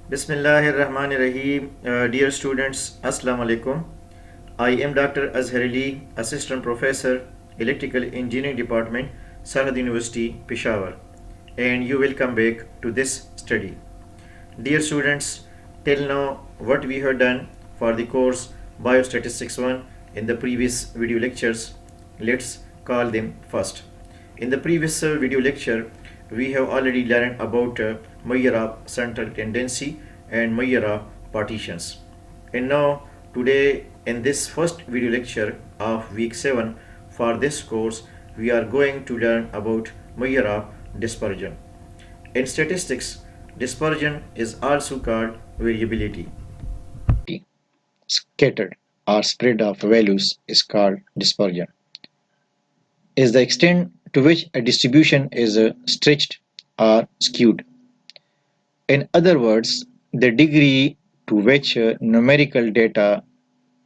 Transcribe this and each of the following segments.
Bismillahirrahmanirrahim. Dear students, Assalamu alaikum. I am Dr. Azhar Ali, Assistant Professor, Electrical Engineering Department, Sarhad University, Peshawar, and you will come back to this study. Dear students, till now what we have done for the course Biostatistics 1 in the previous video lectures, let's call them first. In the previous video lecture, we have already learned about measure of central tendency and measure of partitions. And now today in this first video lecture of week 7 for this course, we are going to learn about measure of dispersion. In statistics, dispersion is also called variability. Scattered or spread of values is called dispersion. Is the extent to which a distribution is stretched or skewed. In other words, the degree to which numerical data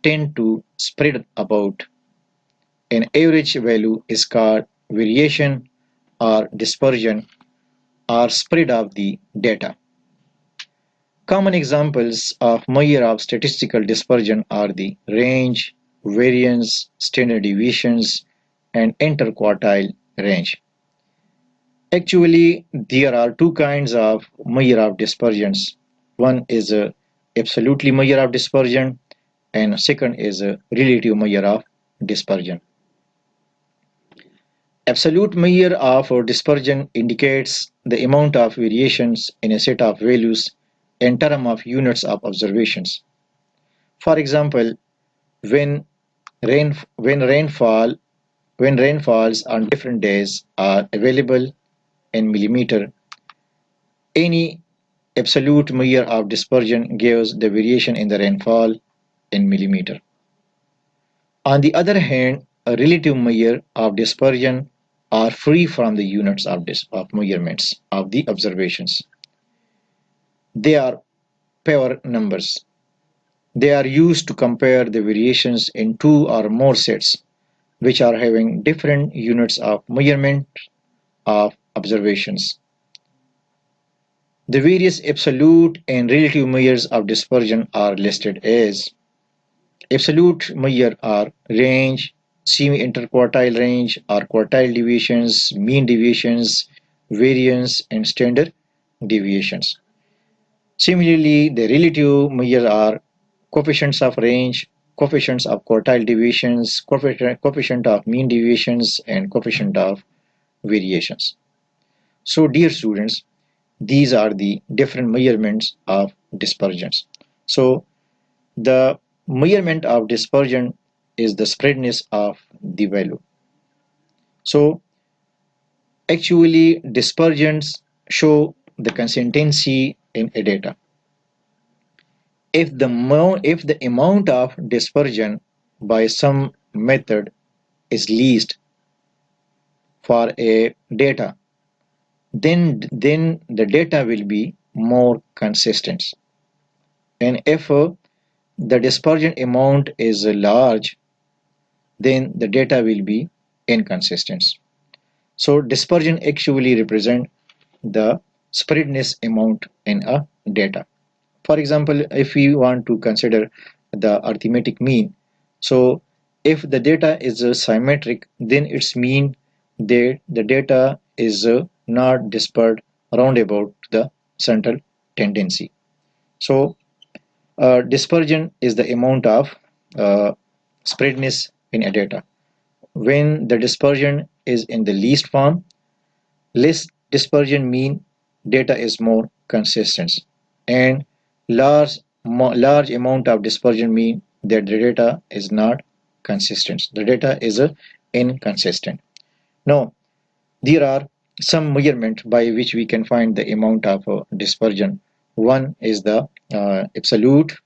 tend to spread about an average value is called variation or dispersion or spread of the data. Common examples of measure of statistical dispersion are the range, variance, standard deviations, and interquartile range. Actually, there are two kinds of measure of dispersions. One is a absolutely measure of dispersion, and second is a relative measure of dispersion. Absolute measure of dispersion indicates the amount of variations in a set of values in terms of units of observations. For example, when rainfalls on different days are available in millimeter, any absolute measure of dispersion gives the variation in the rainfall in millimeter. On the other hand, a relative measure of dispersion are free from the units of measurements of the observations. They are pure numbers. They are used to compare the variations in two or more sets which are having different units of measurement of observations. The various absolute and relative measures of dispersion are listed as absolute measure are range, semi-interquartile range or quartile deviations, mean deviations, variance, and standard deviations. Similarly, the relative measures are coefficients of range, coefficients of quartile deviations, coefficient of mean deviations, and coefficient of variations. So, dear students, these are the different measurements of dispersions. So, the measurement of dispersion is the spreadness of the value. So, actually, dispersions show the consistency in a data. If the amount of dispersion by some method is least for a data, then the data will be more consistent. And if the dispersion amount is large, then the data will be inconsistent. So dispersion actually represent the spreadness amount in a data. For example, if we want to consider the arithmetic mean, so if the data is symmetric, then its mean that the data is not dispersed round about the central tendency. So dispersion is the amount of spreadness in a data. When the dispersion is in the least form, less dispersion mean data is more consistent, and large amount of dispersion mean that the data is not consistent. The data is inconsistent. Now, there are some measurement by which we can find the amount of dispersion. One is the absolute,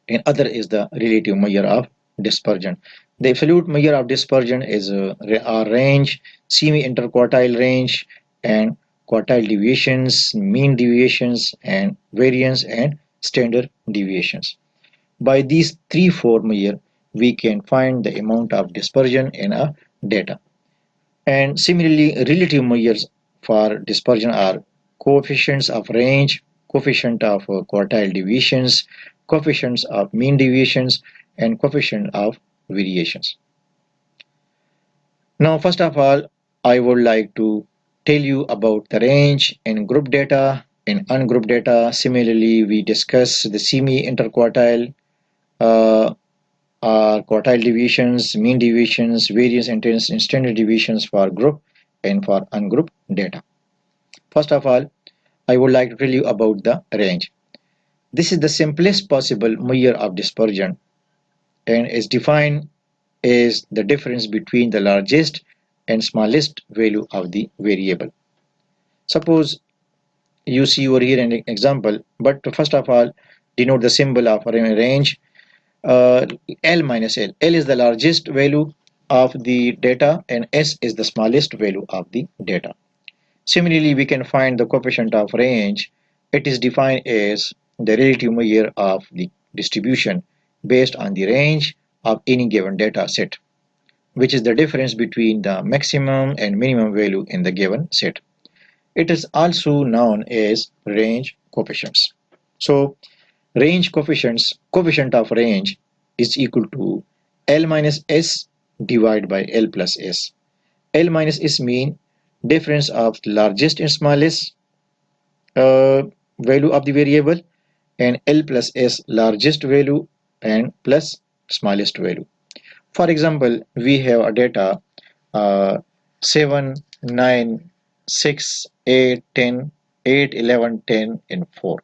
and other is the relative measure of dispersion. The absolute measure of dispersion is our range, semi-interquartile range, and quartile deviations, mean deviations, and variance and standard deviations. By these four measures, we can find the amount of dispersion in a data. And similarly, relative measures for dispersion are coefficients of range, coefficient of quartile deviations, coefficients of mean deviations, and coefficient of variations. Now, first of all, I would like to tell you about the range in group data and ungrouped data. Similarly, we discuss the semi-interquartile quartile deviations, mean deviations, variance and standard deviations for group and for ungrouped data. First of all, I would like to tell you about the range. This is the simplest possible measure of dispersion and is defined as the difference between the largest and smallest value of the variable. Suppose you see over here an example, but first of all, denote the symbol of a range. L minus L. L is the largest value of the data and S is the smallest value of the data. Similarly, we can find the coefficient of range. It is defined as the relative measure of the distribution based on the range of any given data set, which is the difference between the maximum and minimum value in the given set. It is also known as range coefficients. So, range coefficients, coefficient of range is equal to L minus S divided by L plus S. L minus S mean difference of largest and smallest value of the variable, and L plus S largest value and plus smallest value. For example, we have a data 7, 9, 6, 8, 10, 8, 11, 10, and 4.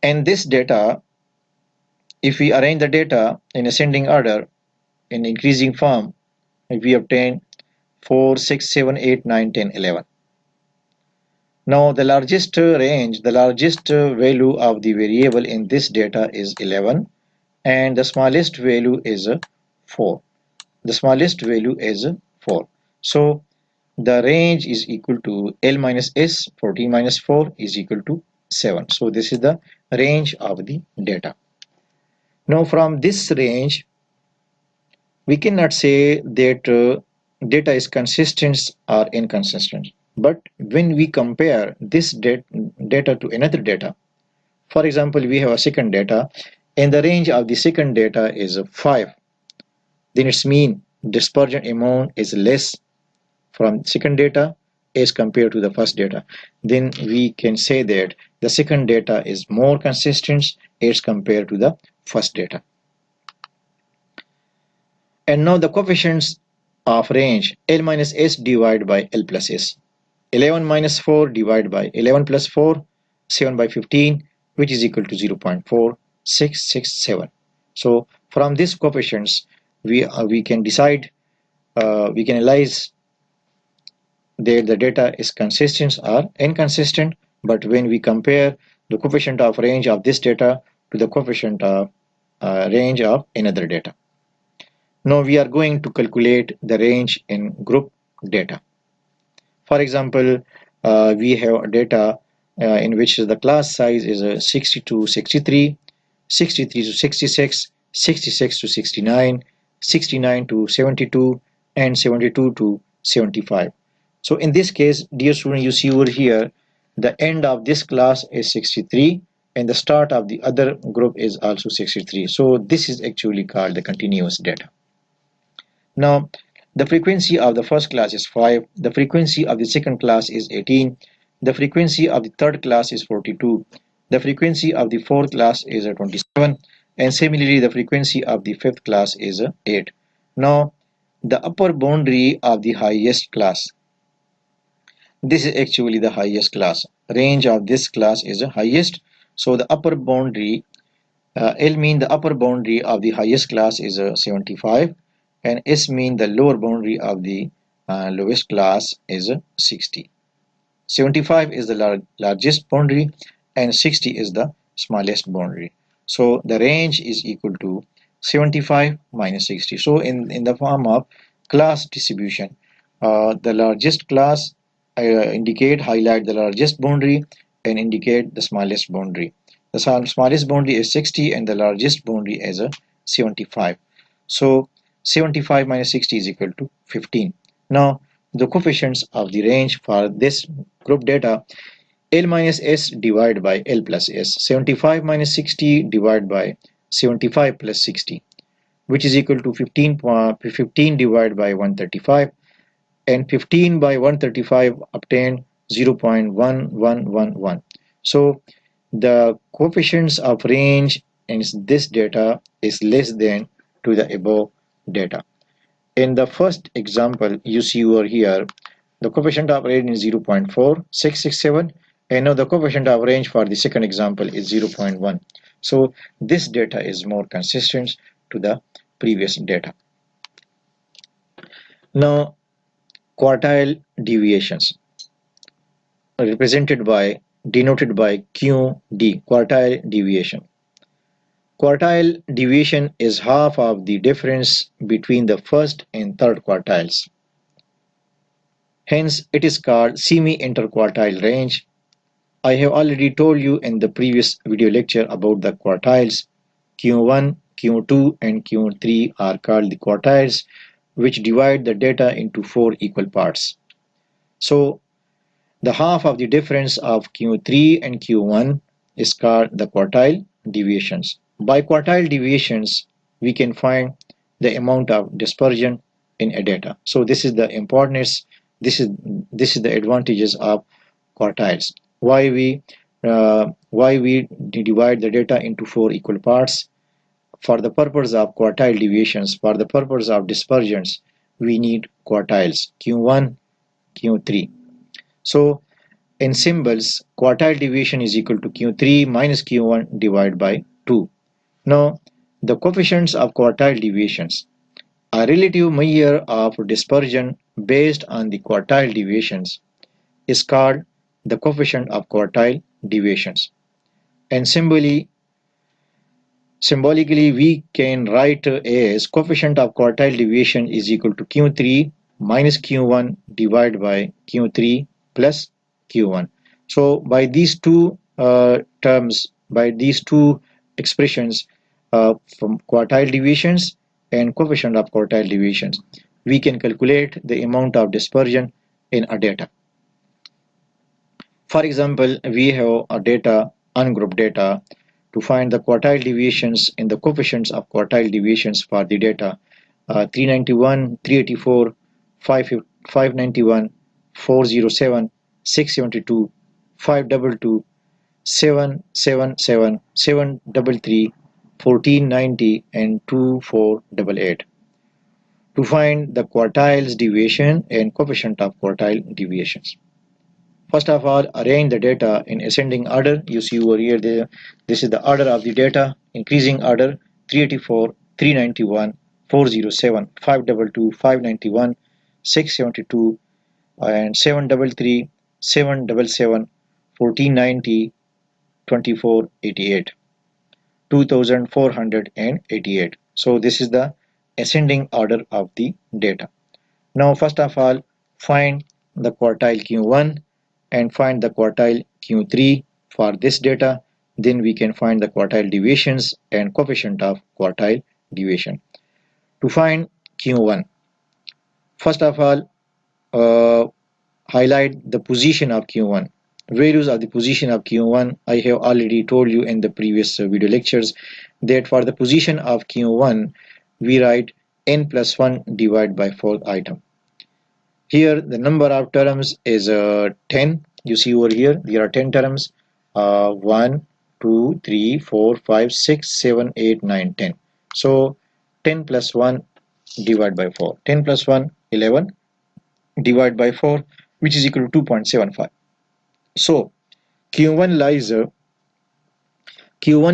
And this data, if we arrange the data in ascending order in increasing form, we obtain 4, 6, 7, 8, 9, 10, 11. Now the largest range, the largest value of the variable in this data is 11 and the smallest value is 4. The smallest value is 4. So the range is equal to L minus S, 14 minus 4 is equal to 7. So this is the range of the data. Now from this range, we cannot say that data is consistent or inconsistent. But when we compare this data to another data, for example, we have a second data and the range of the second data is 5, then its mean dispersion amount is less from second data as compared to the first data. Then we can say that the second data is more consistent as compared to the first data. And now the coefficients of range L minus S divided by L plus S. 11 minus 4 divided by 11 plus 4, 7 by 15, which is equal to 0.4667. So from these coefficients, we can decide, we can analyze that the data is consistent or inconsistent. But when we compare the coefficient of range of this data to the coefficient of range of another data. Now we are going to calculate the range in group data. For example, we have data in which the class size is 60 to 63, 63 to 66, 66 to 69, 69 to 72, and 72 to 75. So in this case, dear student, you see over here, the end of this class is 63 and the start of the other group is also 63. So this is actually called the continuous data. Now, the frequency of the first class is 5, the frequency of the second class is 18, the frequency of the third class is 42, the frequency of the fourth class is 27, and similarly the frequency of the fifth class is 8. Now, the upper boundary of the highest class, this is actually the highest class. Range of this class is the highest. So the upper boundary, L mean the upper boundary of the highest class is 75. And S mean the lower boundary of the lowest class is 60. 75 is the largest boundary and 60 is the smallest boundary. So the range is equal to 75 minus 60. So in the form of class distribution, the largest class highlight the largest boundary and indicate the smallest boundary. The smallest boundary is 60 and the largest boundary is 75. So 75 minus 60 is equal to 15. Now the coefficients of the range for this group data L minus S divided by L plus S. 75 minus 60 divided by 75 plus 60, which is equal to 15 divided by 135, and 15 by 135 obtained 0.1111. So the coefficients of range in this data is less than to the above data. In the first example, you see over here, the coefficient of range is 0.4667, and now the coefficient of range for the second example is 0.1. So this data is more consistent to the previous data. Now, quartile deviations denoted by QD, quartile deviation. Quartile deviation is half of the difference between the first and third quartiles. Hence, it is called semi-interquartile range. I have already told you in the previous video lecture about the quartiles. Q1, Q2 and Q3 are called the quartiles, which divide the data into 4 equal parts. So the half of the difference of Q3 and Q1 is called the quartile deviations. By quartile deviations, we can find the amount of dispersion in a data. So this is the importance. This is the advantages of quartiles. Why we divide the data into 4 equal parts? For the purpose of quartile deviations, for the purpose of dispersions, we need quartiles Q1, Q3. So in symbols, quartile deviation is equal to Q3 minus Q1 divided by 2. Now, the coefficients of quartile deviations. A relative measure of dispersion based on the quartile deviations is called the coefficient of quartile deviations. And symbolically, we can write as coefficient of quartile deviation is equal to Q3 minus Q1 divided by Q3 plus Q1. So by these two terms, by these two expressions from quartile deviations and coefficient of quartile deviations, we can calculate the amount of dispersion in a data. For example, we have a data, ungrouped data. To find the quartile deviations and the coefficients of quartile deviations for the data 391, 384, 591, 407, 672, 522, 777, 733, 1490 and 2488. To find the quartiles deviation and coefficient of quartile deviations. First of all, arrange the data in ascending order. You see over here, this is the order of the data, increasing order 384, 391, 407, 522, 591, 672, and 733, 777, 1490, 2488, 2488. So this is the ascending order of the data. Now, first of all, find the quartile Q1 and find the quartile Q3 for this data. Then we can find the quartile deviations and coefficient of quartile deviation. To find Q1, first of all, highlight the position of Q1. Values of the position of Q1, I have already told you in the previous video lectures that for the position of Q1, we write n plus 1 divided by 4th item. Here the number of terms is 10. You see over here there are 10 terms, 1, 2, 3, 4, 5, 6, 7, 8, 9, 10. So 10 plus 1 divided by 4. 10 plus 1, 11 divided by 4, which is equal to 2.75. So Q1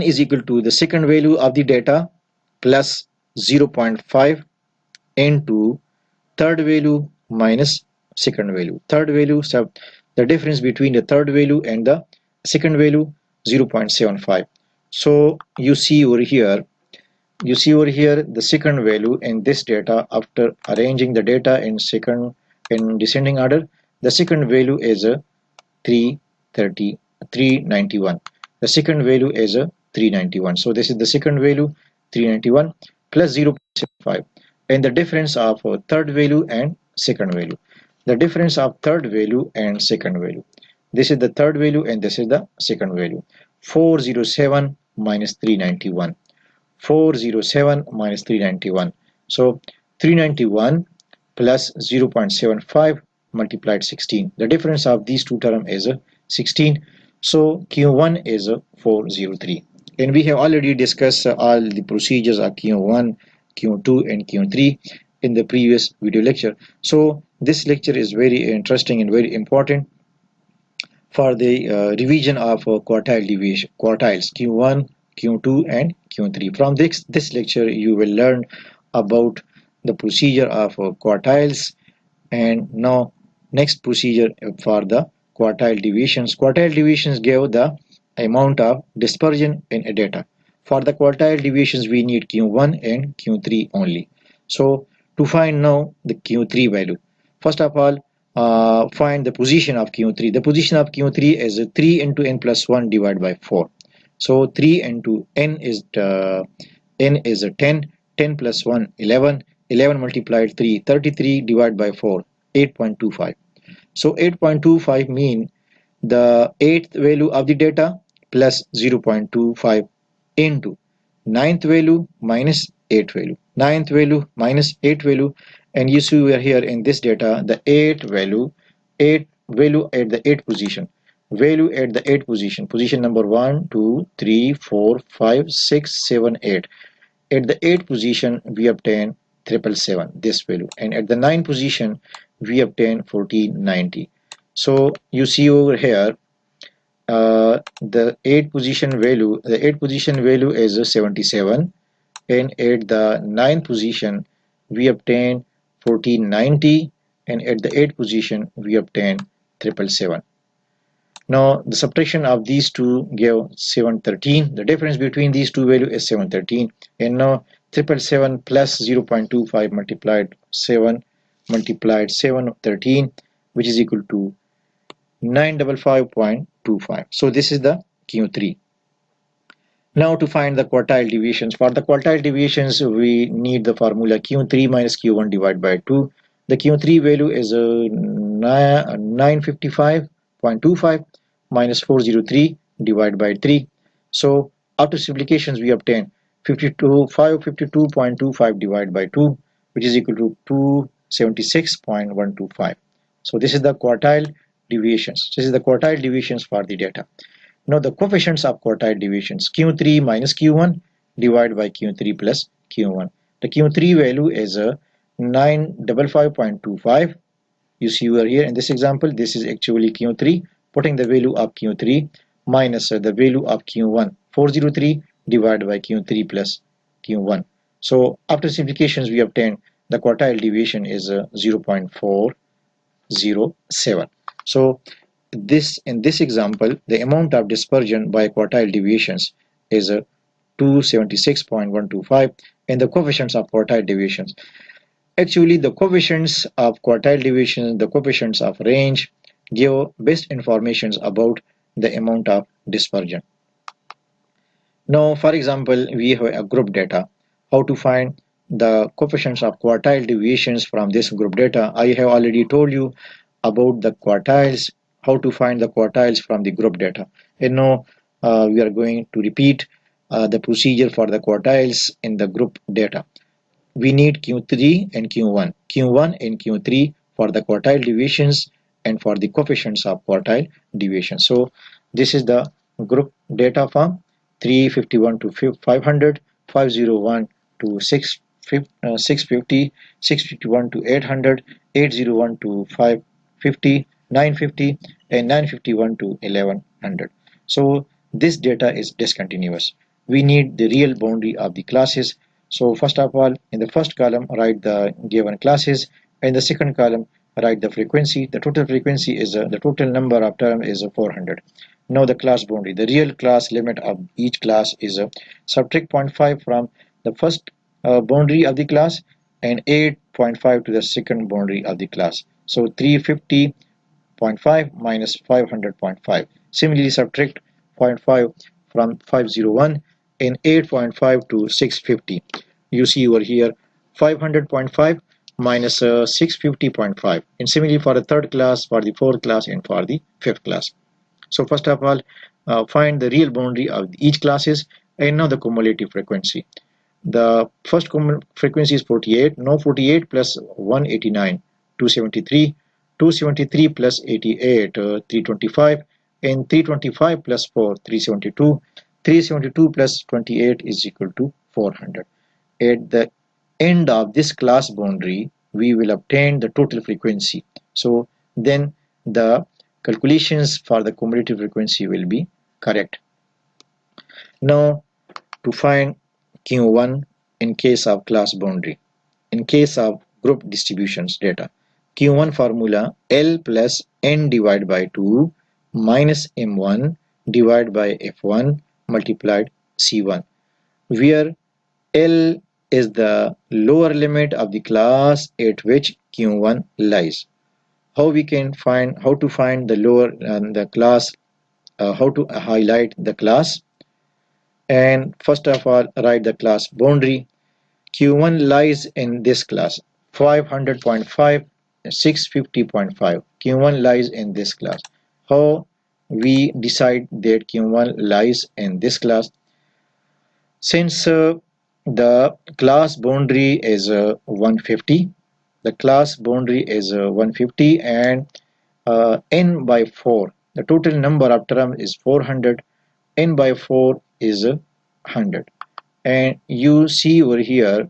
is equal to the second value of the data plus 0.5 into third value minus second value. Third value, so the difference between the third value and the second value, 0.75. So you see over here the second value in this data. After arranging the data in descending order, the second value is 391. The second value is 391. So this is the second value, 391 plus 0.75, and the difference of third value and second value. The difference of third value and second value. This is the third value and this is the second value. 407 minus 391. 407 minus 391. So 391 plus 0.75 multiplied 16. The difference of these two terms is 16. So Q1 is 403. And we have already discussed all the procedures of Q1, Q2 and Q3 in the previous video lecture. So this lecture is very interesting and very important for the revision of quartile deviation, quartiles Q1, Q2 and Q3. From this lecture you will learn about the procedure of quartiles, and now next procedure for the quartile deviations. Quartile deviations give the amount of dispersion in a data. For the quartile deviations we need Q1 and Q3 only. So to find now the Q3 value, first of all find the position of Q3. The position of Q3 is 3 into n plus 1 divided by 4. So 3 into n is 10, 10 plus 1 11, 11 multiplied 3 33 divided by 4 8.25. So 8.25 mean the eighth value of the data plus 0.25 into ninth value minus eighth value, ninth value minus eighth value, and you see over here in this data the eighth value, eighth value at the eighth position, value at the eighth position, position number 1 2 3 4 5 6 7 8. At the eighth position we obtain 777, this value, and at the ninth position we obtain 1490. So you see over here the eighth position value is 77, and at the ninth position we obtain 1490, and at the eighth position we obtain 777. Now the subtraction of these two give 713. The difference between these two values is 713, and now 777 plus 0.25 multiplied 713, which is equal to 955.25. So this is the Q3. Now to find the quartile deviations. For the quartile deviations we need the formula Q3 minus Q1 divided by 2. The Q3 value is 955.25 minus 403 divided by 3. So after simplifications we obtain 552.25 divided by 2, which is equal to 276.125. So this is the quartile deviations. This is the quartile deviations for the data. Now the coefficients of quartile deviations, Q3 minus Q1 divided by Q3 plus Q1. The Q3 value is 955.25. You see over here in this example, this is actually Q3. Putting the value of Q3 minus the value of Q1, 403 divided by Q3 plus Q1. So after simplifications we obtain the quartile deviation is 0.407. So in this example the amount of dispersion by quartile deviations is 276.125, and the coefficients of quartile deviations, actually the coefficients of quartile deviations, the coefficients of range give best informations about the amount of dispersion. Now for example we have a group data. How to find the coefficients of quartile deviations from this group data? I have already told you about the quartiles, how to find the quartiles from the group data, and now we are going to repeat the procedure for the quartiles in the group data. We need Q3 and Q1, Q1 and Q3 for the quartile deviations and for the coefficients of quartile deviation. So this is the group data form: 351 to 500, 501 to 650, 651 to 800, 801 to 550, 950, and 951 to 1100. So this data is discontinuous. We need the real boundary of the classes. So first of all, in the first column write the given classes, and the second column write the frequency. The total frequency is the total number of terms is 400. Now the class boundary, the real class limit of each class is subtract 0.5 from the first boundary of the class and 8.5 to the second boundary of the class. So 350.5 minus 500.5. Similarly subtract 0.5 from 501 and 8.5 to 650. You see over here 500.5 minus 650.5, and similarly for the third class, for the fourth class, and for the fifth class. So first of all, find the real boundary of each classes, and now the cumulative frequency. The first frequency is 48. Now 48 plus 189, 273. 273 plus 88, 325. And 325 plus 4, 372. 372 plus 28 is equal to 400. At the end of this class boundary, we will obtain the total frequency. So then the calculations for the cumulative frequency will be correct. Now to find Q1 in case of class boundary. In case of group distributions data, Q1 formula L plus N divided by 2 minus M1 divided by F1 multiplied C1, where L is the lower limit of the class at which Q1 lies. How to find the lower and the class, how to highlight the class? And first of all, write the class boundary. Q1 lies in this class, 500.5, 650.5. Q1 lies in this class. How we decide that Q1 lies in this class? Since the class boundary is 150, the class boundary is 150, and n by 4, the total number of terms is 400. N by 4 is 100, and you see over here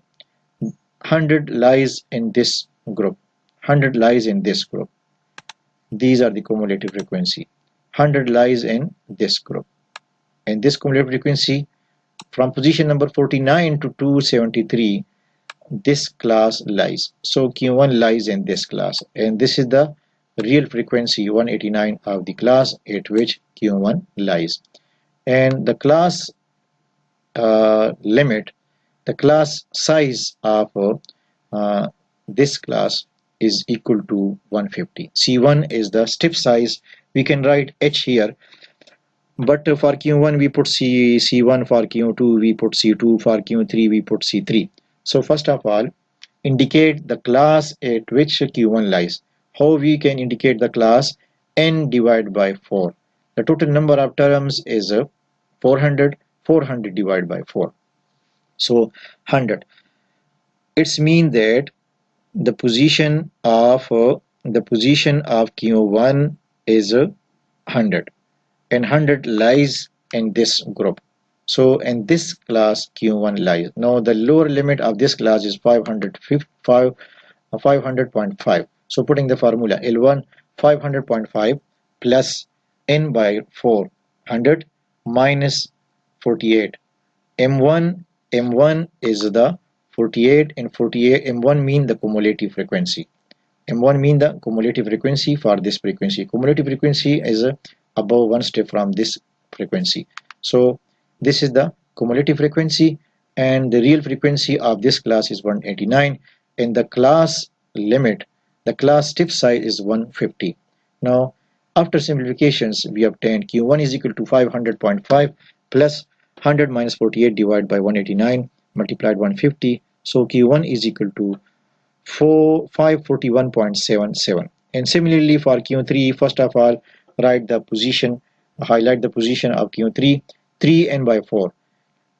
100 lies in this group. 100 lies in this group. These are the cumulative frequency. 100 lies in this group, and this cumulative frequency from position number 49 to 273, this class lies. So Q1 lies in this class, and this is the real frequency 189 of the class at which Q1 lies. And the class limit, the class size of this class is equal to 150. C1 is the step size. We can write H here, but for Q1 we put C1, for Q2 we put C2, for Q3 we put C3. So first of all, indicate the class at which Q1 lies. How we can indicate the class? N divided by 4. The total number of terms is 400. 400 divided by 4. So 100. It's mean that the position of Q1 is 100, and 100 lies in this group. So in this class Q1 lies. Now the lower limit of this class is 500.5. So putting the formula L1 500.5 plus n by 400 minus 48. M1 is the 48, and 48 M1 mean the cumulative frequency. M1 mean the cumulative frequency for this frequency. Cumulative frequency is above one step from this frequency. So this is the cumulative frequency, and the real frequency of this class is 189, and the class limit, the class step size is 150. Now after simplifications, we obtained Q1 is equal to 500.5 plus 100 minus 48 divided by 189 multiplied 150. So Q1 is equal to 541.77. And similarly for Q3, first of all, write the position, highlight the position of Q3, 3n by 4.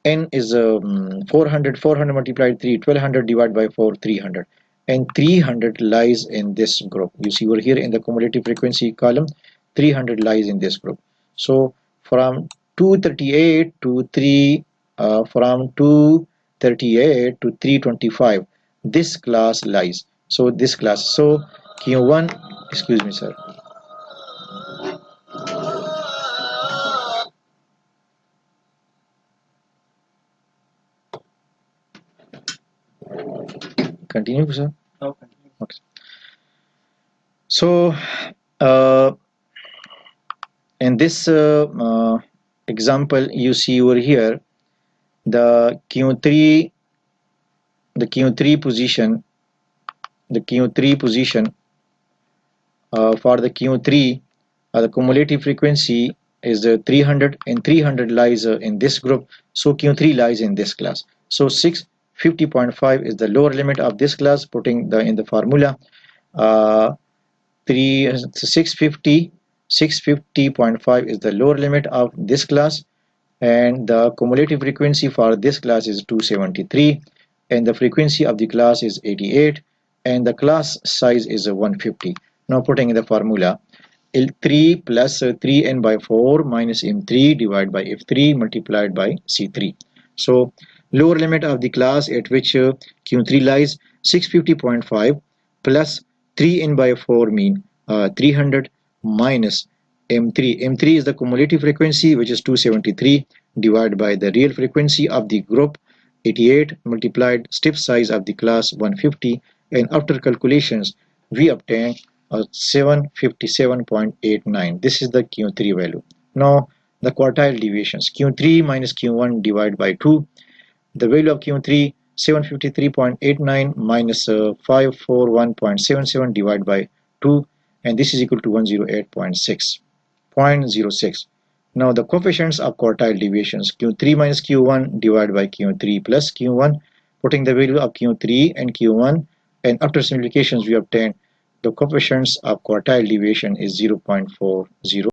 N is 400, 400 multiplied 3, 1200 divided by 4, 300. And 300 lies in this group. You see over here in the cumulative frequency column, 300 lies in this group. So from 238 to 325, this class lies. So this class, so Q1, excuse me sir, continue sir. Okay. So in this example, you see over here the Q3 position, for the Q3, the cumulative frequency is 300, and 300 lies in this group. So Q3 lies in this class. So 6 50.5 is the lower limit of this class, putting in the formula. 650.5 is the lower limit of this class, and the cumulative frequency for this class is 273, and the frequency of the class is 88, and the class size is 150. Now putting in the formula, L3 plus 3n by 4 minus m3 divided by f3 multiplied by c3. So lower limit of the class at which q3 lies, 650.5 plus 3n by 4 mean 300 minus m3. M3 is the cumulative frequency, which is 273, divided by the real frequency of the group 88 multiplied step size of the class 150, and after calculations we obtain 757.89. This is the Q3 value. Now the quartile deviations, Q3 minus Q1 divided by 2. The value of Q3, 753.89 minus 541.77 divided by 2, and this is equal to 108.6. Now the coefficients of quartile deviations, Q3 minus Q1 divided by Q3 plus Q1, putting the value of Q3 and Q1, and after simplifications we obtain the coefficients of quartile deviation is 0.40.